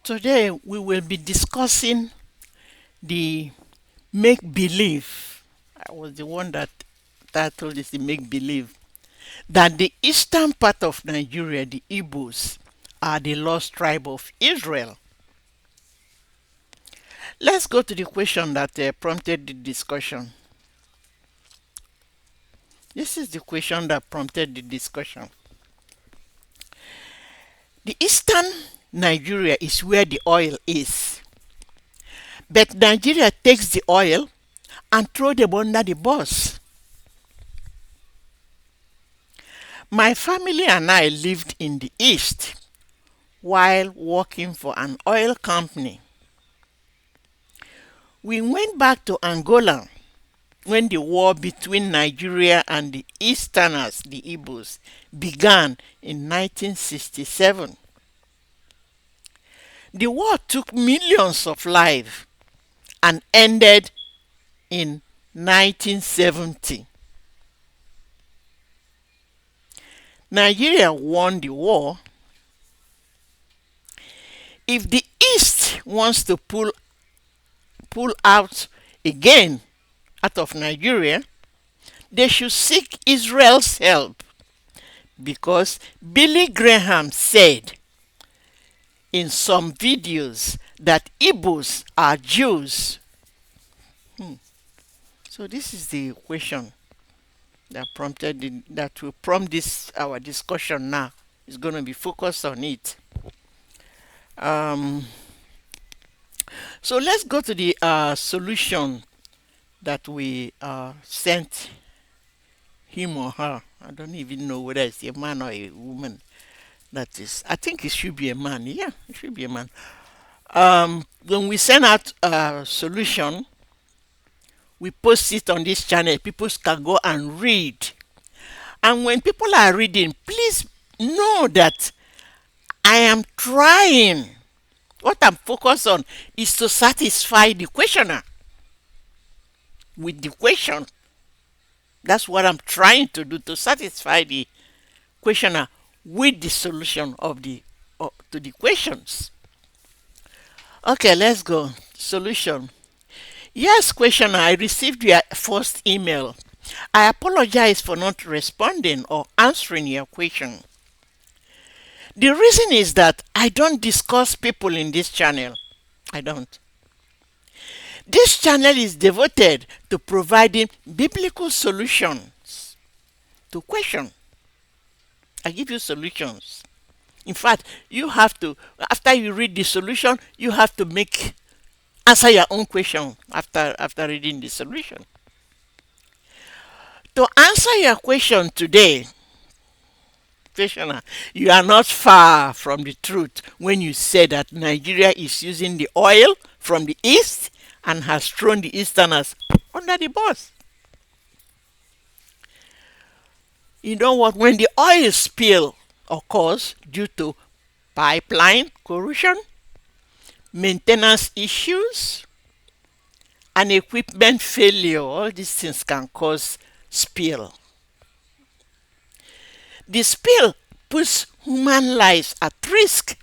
Today we will be discussing the make-believe. I was the one that titled this the make-believe that the eastern part of Nigeria, the Igbos, are the lost tribe of Israel. Let's go to the question that prompted the discussion. This is the question that prompted the discussion. The eastern Nigeria is where the oil is. But Nigeria takes the oil and throw them under the bus. My family and I lived in the east while working for an oil company. We went back to Angola when the war between Nigeria and the Easterners, the Igbos, began in 1967. The war took millions of lives and ended in 1970. Nigeria won the war. If the East wants to pull out again out of Nigeria, they should seek Israel's help, because Billy Graham said in some videos that Igbos are Jews. So this is the question that will prompt this our discussion now. It's going to be focused on it. So let's go to the solution that we sent him or her. I don't even know whether it's a man or a woman. That is, I think it should be a man. Yeah, it should be a man. When we send out a solution, we post it on this channel. People can go and read. And when people are reading, please know that I am trying. What I'm focused on is to satisfy the questioner with the question. That's what I'm trying to do, to satisfy the questioner with the solution of to the questions. Okay, let's go. Solution. Yes, questioner, I received your first email. I apologize for not responding or answering your question. The reason is that I don't discuss people in this channel. I don't. This channel is devoted to providing biblical solutions to questions. I give you solutions. In fact, you have to, after you read the solution, you have to answer your own question after reading the solution. To answer your question today, questioner, you are not far from the truth when you say that Nigeria is using the oil from the east and has thrown the Easterners under the bus. You know what? When the oil spill occurs due to pipeline corrosion, maintenance issues, and equipment failure, all these things can cause spill. The spill puts human lives at risk.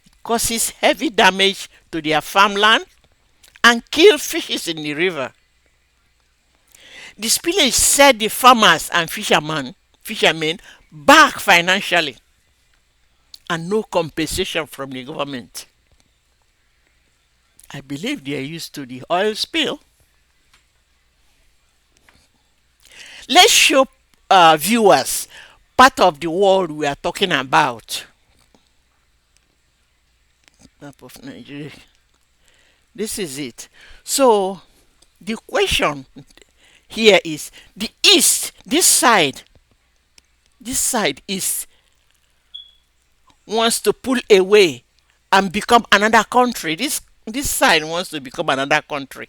It causes heavy damage to their farmland and kills fishes in the river. The spillage set the farmers and fishermen back financially, and no compensation from the government. I believe they are used to the oil spill. Let's show viewers part of the world we are talking about. Map of Nigeria. This is it. So the question here is the east, this side is wants to pull away and become another country. This side wants to become another country.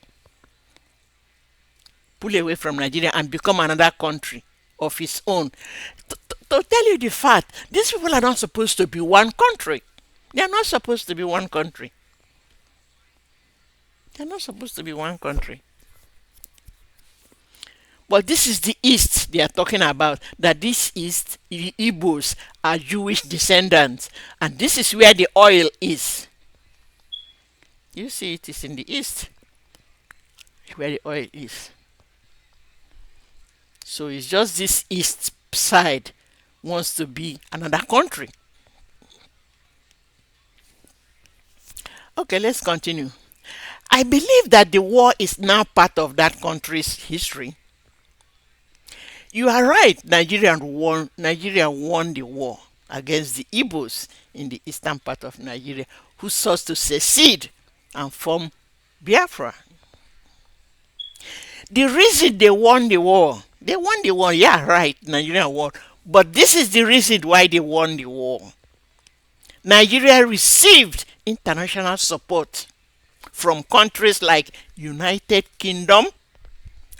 Pull away from Nigeria and become another country of its own. To tell you the fact, these people are not supposed to be one country. They are not supposed to be one country. They are not supposed to be one country. But this is the East they are talking about. That this East, the Igbos, are Jewish descendants. And this is where the oil is. You see, it is in the East where the oil is. So it's just this East side wants to be another country. Okay, let's continue. I believe that the war is now part of that country's history. You are right, Nigeria won the war against the Igbos in the eastern part of Nigeria, who sought to secede and form Biafra. The reason they won the war, yeah, right, Nigeria won. But this is the reason why they won the war. Nigeria received international support from countries like United Kingdom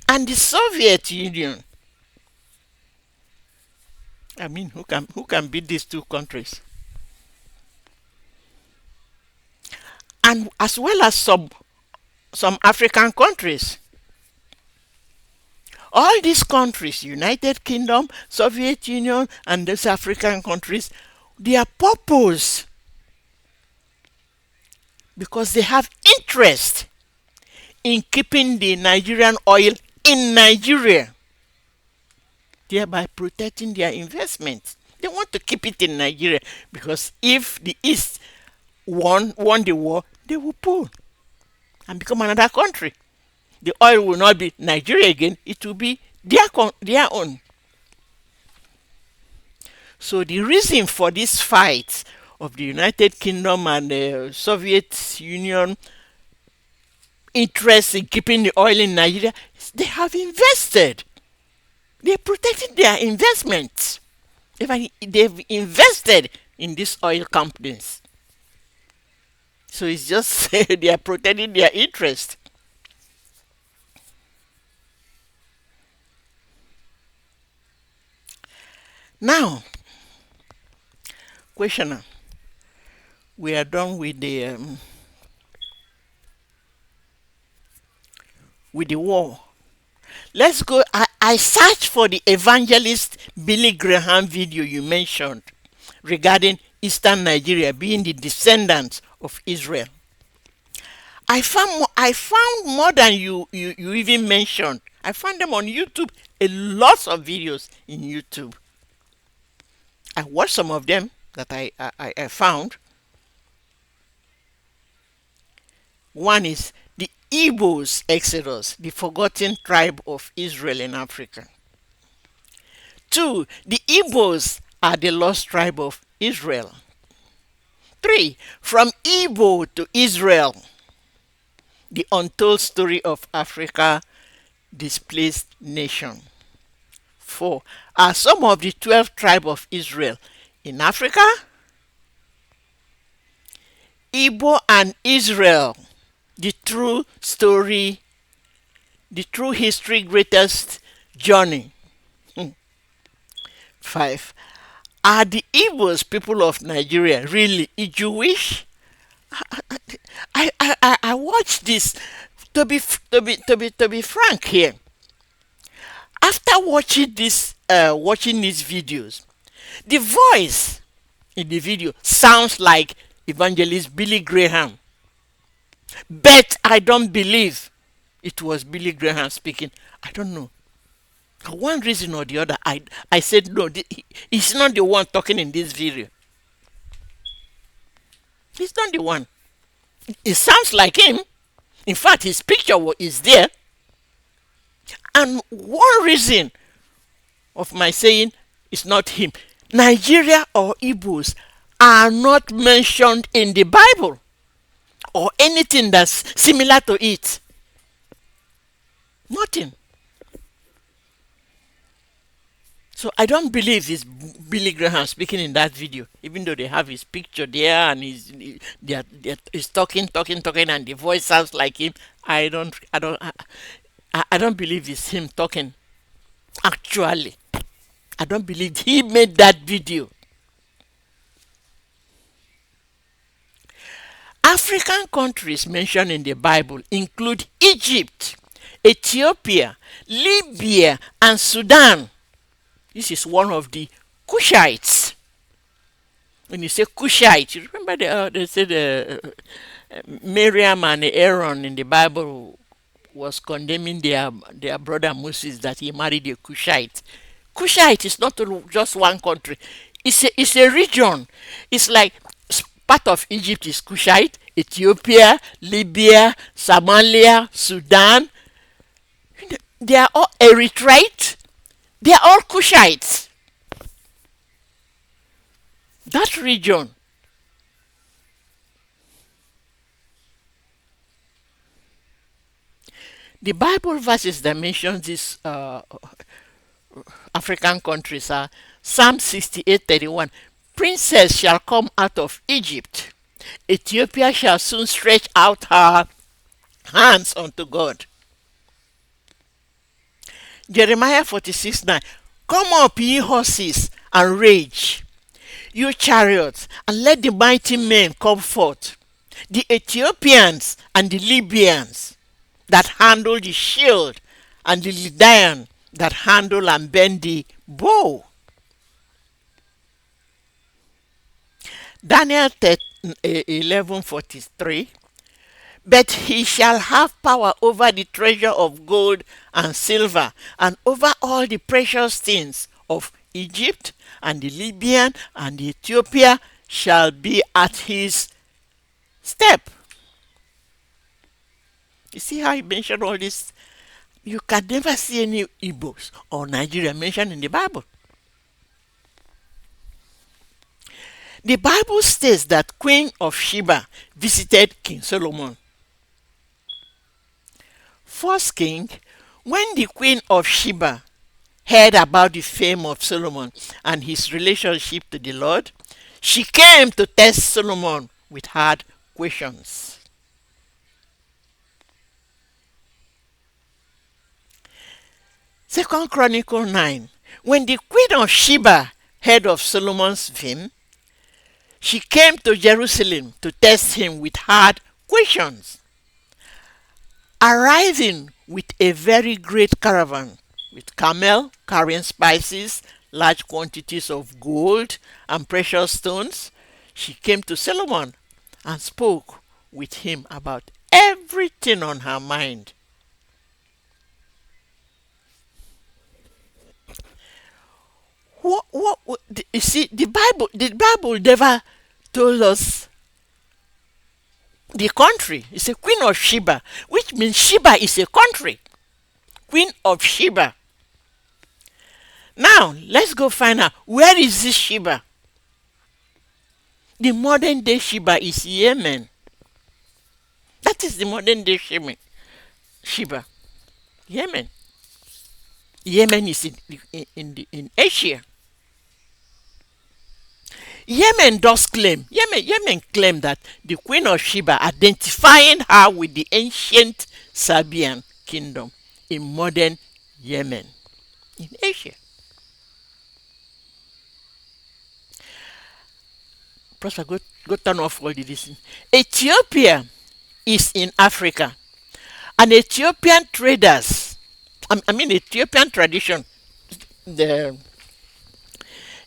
and the Soviet Union. I mean, who can beat these two countries? And as well as some African countries. All these countries, United Kingdom, Soviet Union, and these African countries, their purpose, because they have interest in keeping the Nigerian oil in Nigeria, thereby protecting their investments. They want to keep it in Nigeria because if the East won the war, they will pull and become another country. The oil will not be Nigeria again, it will be their own. So the reason for this fight of the United Kingdom and the Soviet Union interest in keeping the oil in Nigeria is they have invested. They protected their investments. They've invested in these oil companies. So it's just they are protecting their interest. Now, questioner, we are done with the war. Let's go. I searched for the evangelist Billy Graham video you mentioned regarding Eastern Nigeria being the descendants of Israel. I found more than you even mentioned. I found them on YouTube. A lot of videos in YouTube. I watched some of them that I found. One is the Igbo's Exodus, the forgotten tribe of Israel in Africa. Two, the Igbos are the lost tribe of Israel. Three, from Igbo to Israel, the untold story of Africa displaced nation. 4. Are some of the 12 tribes of Israel in Africa? Igbo and Israel, the true story, the true history greatest journey. 5. Are the Igbos people of Nigeria really Jewish? I watched this to be frank here. After watching these videos, the voice in the video sounds like evangelist Billy Graham, but I don't believe it was Billy Graham speaking. I don't know. For one reason or the other, I said no. He's not the one talking in this video. He's not the one. It sounds like him. In fact, his picture is there. And one reason of my saying it's not him, Nigeria or Igbos are not mentioned in the Bible or anything that's similar to it. Nothing. So I don't believe it's Billy Graham speaking in that video, even though they have his picture there and he's talking, and the voice sounds like him. I don't believe it's him talking. Actually, I don't believe he made that video. African countries mentioned in the Bible include Egypt, Ethiopia, Libya, and Sudan. This is one of the Cushites. When you say Cushite, you remember they said Miriam and Aaron in the Bible was condemning their brother Moses that he married a Cushite. Cushite is not just one country. It's a region. It's like part of Egypt is Cushite, Ethiopia, Libya, Somalia, Sudan. They are all Eritreite. They are all Cushites. That region. The Bible verses that mention these African countries are Psalm 68:31. Princess shall come out of Egypt. Ethiopia shall soon stretch out her hands unto God. Jeremiah 46:9. Come up, ye horses, and rage, you chariots, and let the mighty men come forth. The Ethiopians and the Libyans that handle the shield, and the Lydian that handle and bend the bow. Daniel 11:43. But he shall have power over the treasure of gold and silver, and over all the precious things of Egypt, and the Libyan and the Ethiopia shall be at his step. You see how he mentioned all this? You can never see any Igbos or Nigeria mentioned in the Bible. The Bible states that Queen of Sheba visited King Solomon. First King, when the Queen of Sheba heard about the fame of Solomon and his relationship to the Lord, she came to test Solomon with hard questions. Second Chronicle 9. When the Queen of Sheba heard of Solomon's fame, she came to Jerusalem to test him with hard questions. Arriving with a very great caravan, with camel carrying spices, large quantities of gold and precious stones, she came to Solomon and spoke with him about everything on her mind. You see, the Bible never told us the country. It's a Queen of Sheba, which means Sheba is a country. Queen of Sheba. Now, let's go find out, where is this Sheba? The modern day Sheba is Yemen. That is the modern day Sheba. Yemen. Yemen is in Asia. Yemen claim that the Queen of Sheba, identifying her with the ancient Sabian kingdom in modern Yemen, in Asia. Pastor, go turn off all this. Ethiopia is in Africa, and Ethiopian traders, Ethiopian tradition,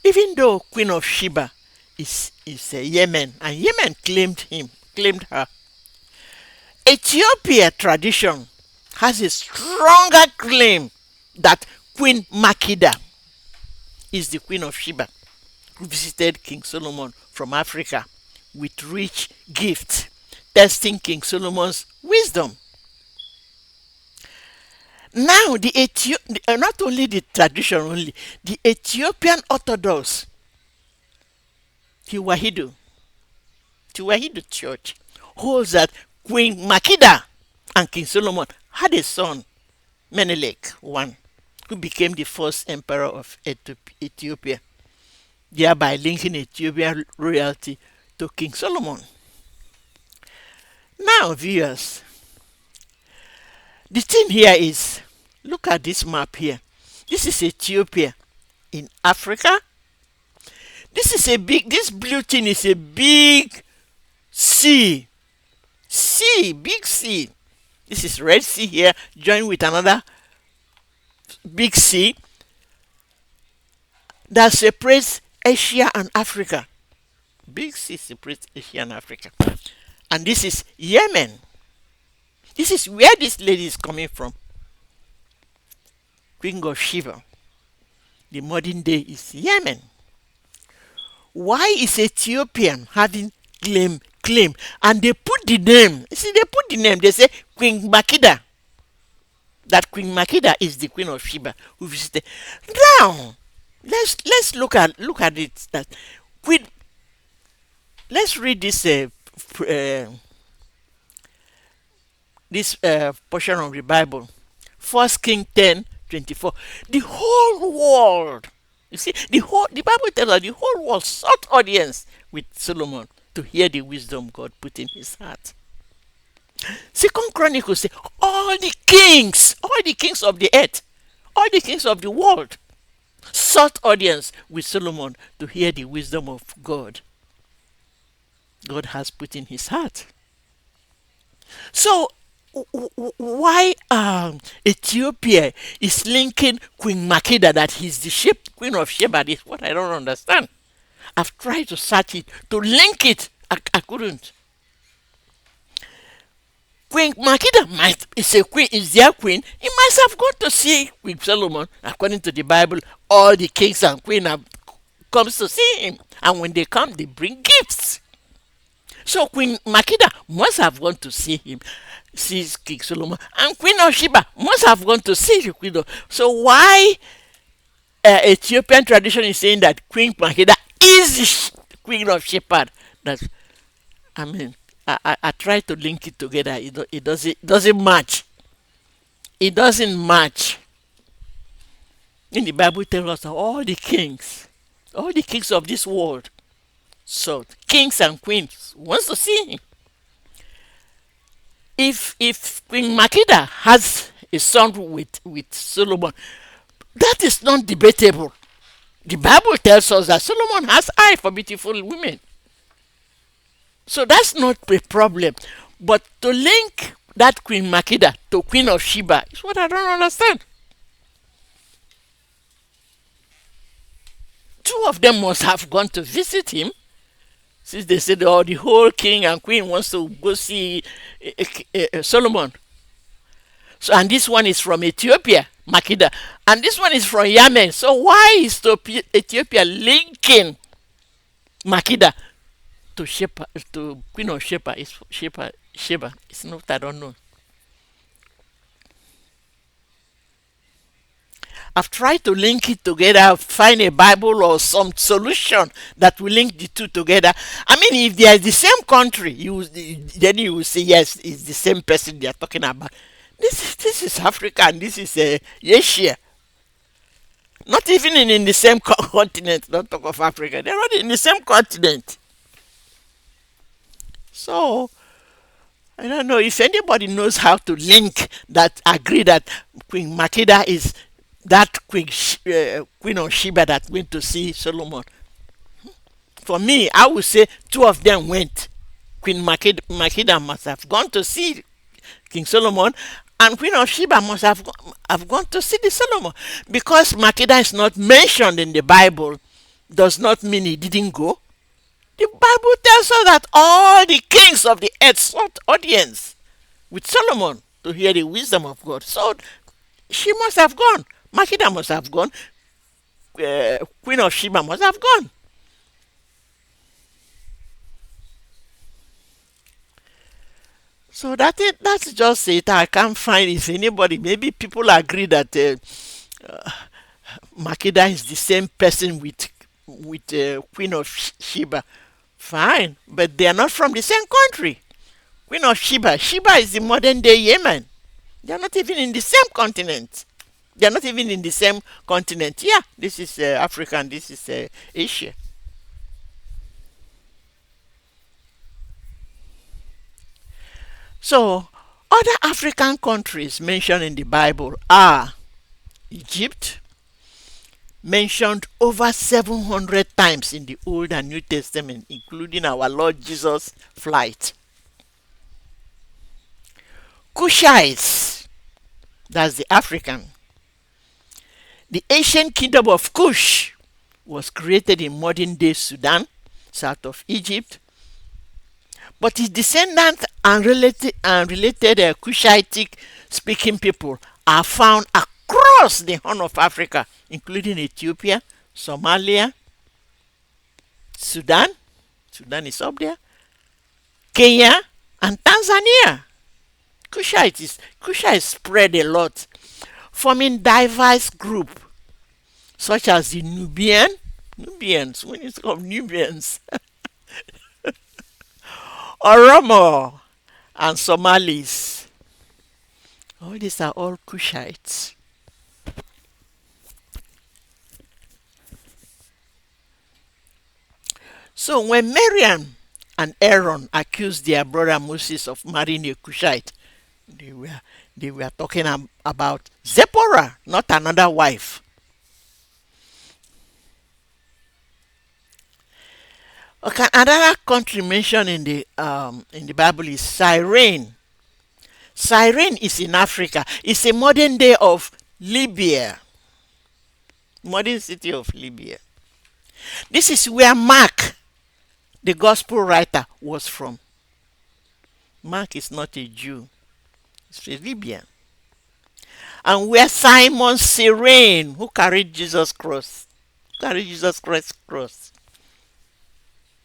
even though Queen of Sheba is Yemen, and Yemen claimed her. Ethiopia tradition has a stronger claim that Queen Makeda is the Queen of Sheba, who visited King Solomon from Africa with rich gifts, testing King Solomon's wisdom. Now, not only the tradition only, the Ethiopian Orthodox Tiwahidu Church holds that Queen Makeda and King Solomon had a son, Menelik I, who became the first emperor of Ethiopia, thereby linking Ethiopian royalty to King Solomon. Now, viewers, the thing here is, look at this map here. This is Ethiopia in Africa. This blue thing is a big sea. Big sea. This is Red Sea here, joined with another big sea that separates Asia and Africa. Big sea separates Asia and Africa. And this is Yemen. This is where this lady is coming from. Queen of Sheba. The modern day is Yemen. Why is Ethiopian having claim? And they put the name. See, they put the name. They say Queen Makida. That Queen Makida is the Queen of Sheba who visited. Now, let's look at it. That Queen. Let's read this portion of the Bible. 1 Kings 10:24. The whole world. You see, the Bible tells us the whole world sought audience with Solomon to hear the wisdom God put in his heart. Second Chronicles say all the kings of the earth, all the kings of the world sought audience with Solomon to hear the wisdom of God has put in his heart. So why Ethiopia is linking Queen Makeda that he's the Queen of Sheba is what I don't understand. I've tried to search it, to link it. I couldn't. Queen Makeda is their queen. He must have gone to see Queen Solomon. According to the Bible, all the kings and queens have comes to see him. And when they come, they bring gifts. So Queen Makeda must have gone to see him, see King Solomon. And Queen of Sheba must have gone to see the Queen of. So why Ethiopian tradition is saying that Queen Makeda is the Queen of Sheba? That's, I mean, I try to link it together. It doesn't match. It doesn't match. In the Bible tells us that all the kings of this world, so kings and queens wants to see him. If Queen Makeda has a son with Solomon, that is not debatable. The Bible tells us that Solomon has eye for beautiful women. So that's not a problem. But to link that Queen Makeda to Queen of Sheba is what I don't understand. Two of them must have gone to visit him, since they said, oh, the whole king and queen wants to go see Solomon. So, and this one is from Ethiopia, Makeda, and this one is from Yemen. So why is Ethiopia linking Makeda to Sheba, to Queen of Sheba? Sheba. It's not, I don't know. I've tried to link it together, find a Bible or some solution that will link the two together. I mean, if they are the same country, then you will say, yes, it's the same person they are talking about. This is Africa and this is Asia. Not even in the same continent, not talk of Africa. They're not in the same continent. So, I don't know if anybody knows how to link that, agree that Queen Makeda is that Queen of Sheba that went to see Solomon. For me, I would say two of them went. Queen Makeda must have gone to see King Solomon, and Queen of Sheba must have gone to see the Solomon. Because Makeda is not mentioned in the Bible, does not mean he didn't go. The Bible tells us that all the kings of the earth sought audience with Solomon to hear the wisdom of God. So she must have gone. Makeda must have gone. Queen of Sheba must have gone. So that's just it. I can't find if anybody, maybe people agree that Makeda is the same person with Queen of Sheba. Fine, but they are not from the same country. Queen of Sheba is the modern day Yemen. They are not even in the same continent. They are not even in the same continent. Yeah, this is Africa and this is Asia. So, other African countries mentioned in the Bible are Egypt, mentioned over 700 times in the Old and New Testament, including our Lord Jesus' flight. Kushites, that's the African. The ancient kingdom of Kush was created in modern day Sudan, south of Egypt, but its descendants and related Cushitic speaking people are found across the Horn of Africa, including Ethiopia, Somalia, Sudan, Sudan is up there, Kenya, and Tanzania. Kushite is spread a lot, forming diverse groups such as the Nubians, when you talk of Nubians, Oromo, and Somalis. All these are all Kushites. So when Miriam and Aaron accused their brother Moses of marrying a Cushite, they were they were talking about Zipporah, not another wife. Okay, another country mentioned in the Bible is Cyrene. Cyrene is in Africa. It's a modern day of Libya, modern city of Libya. This is where Mark, the gospel writer, was from. Mark is not a Jew, he's a Libyan. And where Simon Cyrene, who carried Jesus' cross, carried Jesus Christ's cross.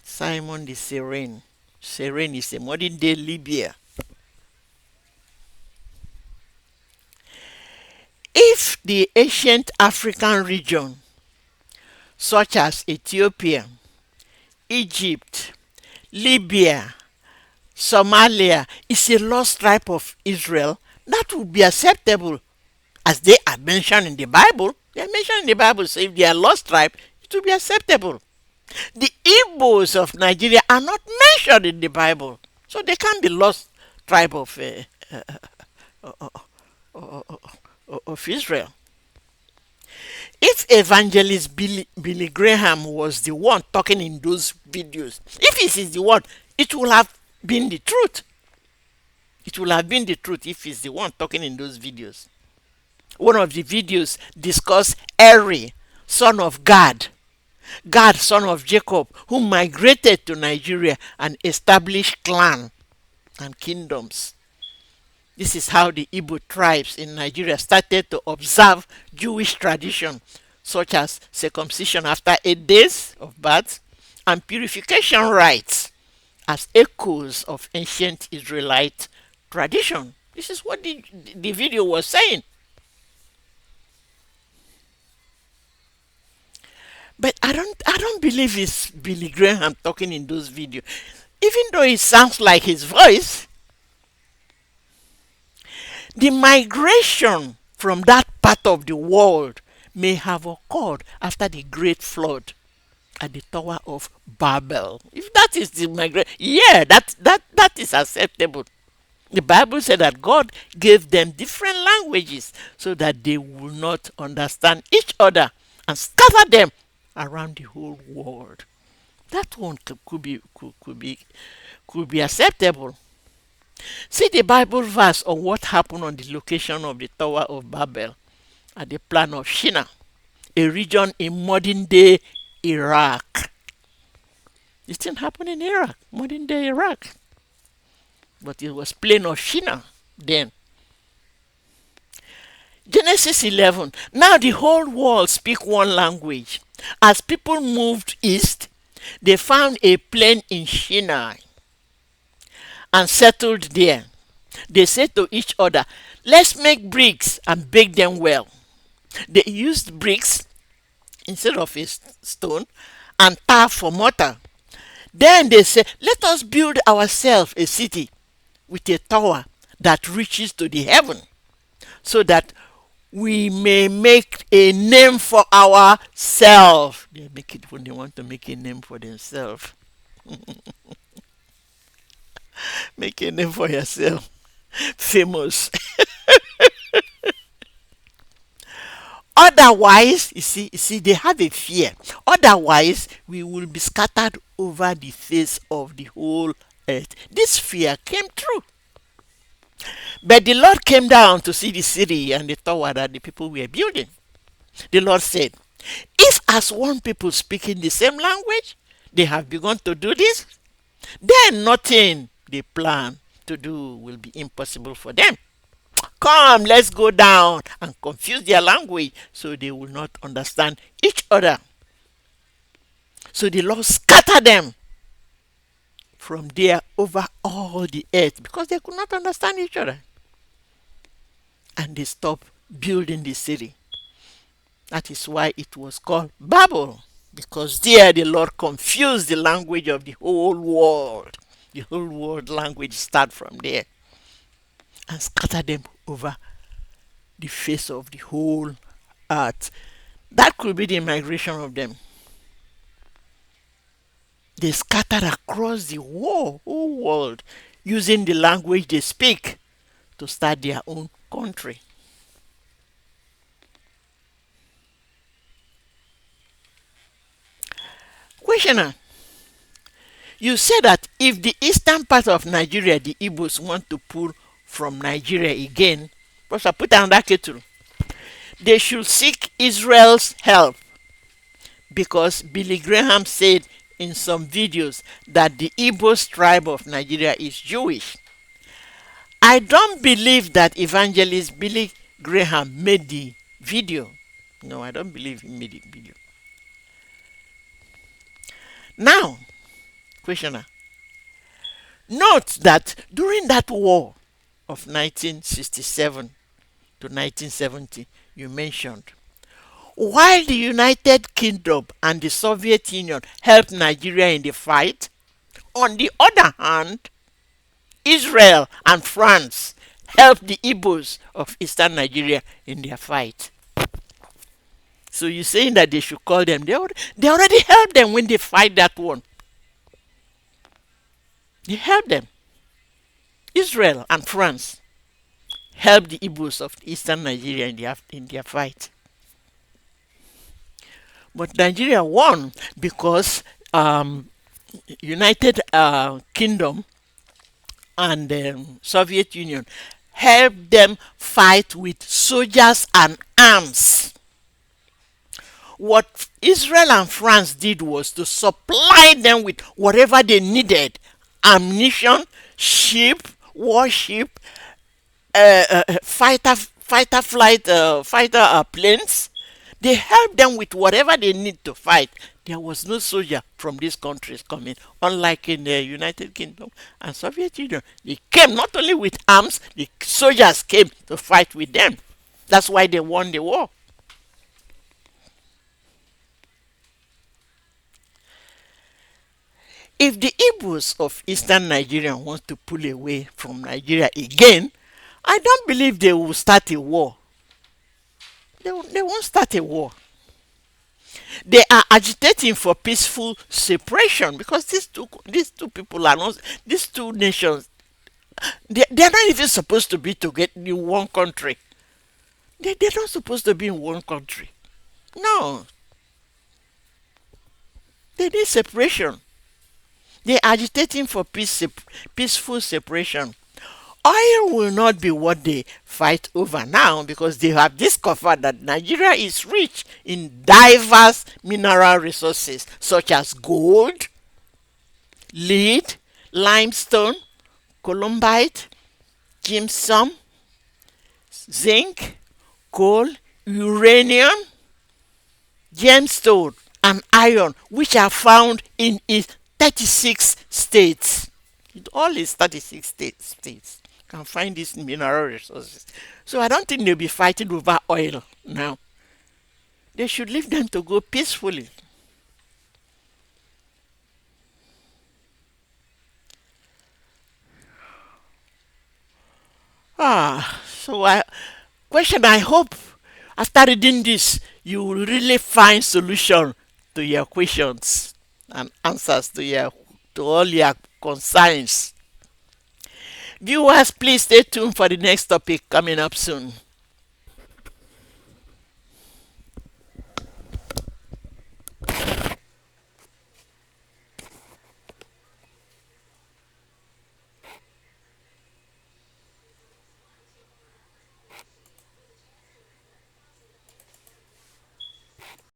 Simon the Cyrene. Cyrene is a modern day Libya. If the ancient African region, such as Ethiopia, Egypt, Libya, Somalia, is a lost tribe of Israel, that would be acceptable as they are mentioned in the Bible. They are mentioned in the Bible, so if they are lost tribe, it will be acceptable. The Igbos of Nigeria are not mentioned in the Bible, so they can't be lost tribe of Israel. If evangelist Billy Graham was the one talking in those videos, if he is the one, it will have been the truth. It will have been the truth if he's the one talking in those videos. One of the videos discussed Eri, son of Gad, Gad, son of Jacob, who migrated to Nigeria and established clans and kingdoms. This is how the Igbo tribes in Nigeria started to observe Jewish tradition, such as circumcision after 8 days of birth and purification rites as echoes of ancient Israelite tradition. This is what the video was saying. But I don't believe it's Billy Graham talking in those videos. Even though it sounds like his voice, the migration from that part of the world may have occurred after the great flood at the Tower of Babel. If that is the migration, yeah, that is acceptable. The Bible said that God gave them different languages so that they will not understand each other and scatter them around the whole world. That one could be acceptable. See the Bible verse on what happened on the location of the Tower of Babel at the plan of Shinar, a region in modern day Iraq. It didn't happen in Iraq, modern day Iraq. But it was plain of Shinar then. Genesis 11. Now the whole world speak one language. As people moved east, they found a plain in Shinar and settled there. They said to each other, let's make bricks and bake them well. They used bricks instead of a stone and tar for mortar. Then they said, let us build ourselves a city with a tower that reaches to the heaven, so that we may make a name for ourselves. They make it when they want to make a name for themselves. Make a name for yourself. Famous. Otherwise, you see, they have a fear. Otherwise, we will be scattered over the face of the whole earth. This fear came true. But the Lord came down to see the city and the tower that the people were building. The Lord said, if as one people speaking the same language, they have begun to do this, then nothing they plan to do will be impossible for them. Come, let's go down and confuse their language so they will not understand each other. So the Lord scattered them from there over all the earth because they could not understand each other. And they stopped building the city. That is why it was called Babel, because there the Lord confused the language of the whole world. The whole world language start from there and scatter them over the face of the whole earth. That could be the migration of them. They scattered across the whole world using the language they speak to start their own country. Questioner, you say that if the eastern part of Nigeria, the Igbos, want to pull from Nigeria again, Pastor, put another kettle, they should seek Israel's help because Billy Graham said in some videos that the Igbo tribe of Nigeria is Jewish. I don't believe that evangelist Billy Graham made the video. No, I don't believe he made the video. Now, questioner, note that during that war of 1967 to 1970 you mentioned, while the United Kingdom and the Soviet Union helped Nigeria in the fight, on the other hand, Israel and France helped the Igbos of eastern Nigeria in their fight. So you're saying that they should call them. They already helped them when they fight that one. They helped them. Israel and France helped the Igbos of eastern Nigeria in their fight. But Nigeria won because United Kingdom and Soviet Union helped them fight with soldiers and arms. What Israel and France did was to supply them with whatever they needed: ammunition, ship, warship, fighter planes. They helped them with whatever they need to fight. There was no soldier from these countries coming, unlike in the United Kingdom and Soviet Union. They came not only with arms, the soldiers came to fight with them. That's why they won the war. If the Igbos of eastern Nigeria want to pull away from Nigeria again, I don't believe they will start a war. They won't start a war. They are agitating for peaceful separation because these two people are not, these two nations, they're not even supposed to be together in one country. They're not supposed to be in one country. No. They need separation. They're agitating for peaceful separation. Oil will not be what they fight over now because they have discovered that Nigeria is rich in diverse mineral resources such as gold, lead, limestone, columbite, gypsum, zinc, coal, uranium, gemstone, and iron, which are found in its 36 states. It all is 36 states can find these mineral resources. So I don't think they'll be fighting over oil now. They should leave them to go peacefully. So I hope after reading this, you will really find solution to your questions and answers to all your concerns. Viewers, please stay tuned for the next topic coming up soon.